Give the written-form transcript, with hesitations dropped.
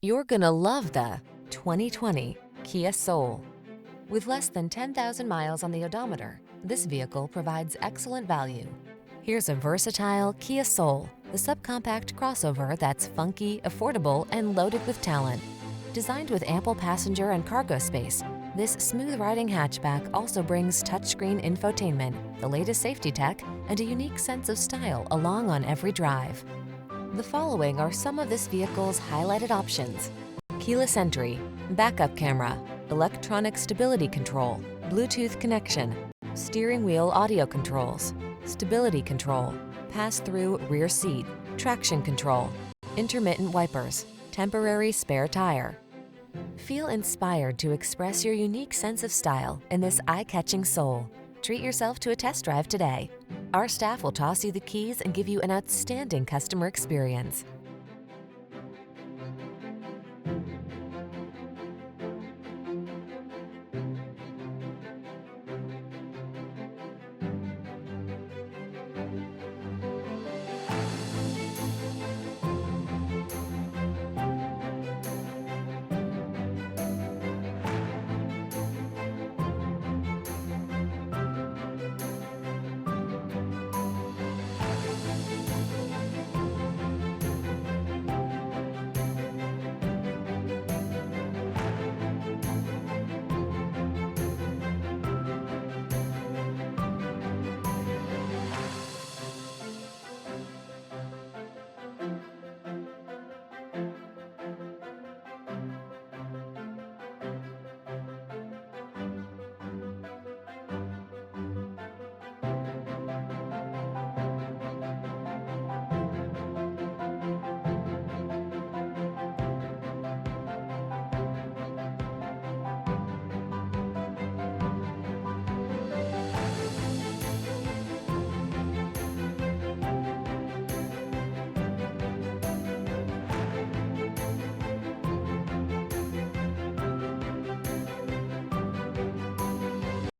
You're gonna love the 2020 Kia Soul. With less than 10,000 miles on the odometer, this vehicle provides excellent value. Here's a versatile Kia Soul, the subcompact crossover that's funky, affordable, and loaded with talent. Designed with ample passenger and cargo space, this smooth-riding hatchback also brings touchscreen infotainment, the latest safety tech, and a unique sense of style along on every drive. The following are some of this vehicle's highlighted options: keyless entry, backup camera, electronic stability control, Bluetooth connection, steering wheel audio controls, stability control, pass-through rear seat, traction control, intermittent wipers, temporary spare tire. Feel inspired to express your unique sense of style in this eye-catching Soul. Treat yourself to a test drive today. Our staff will toss you the keys and give you an outstanding customer experience.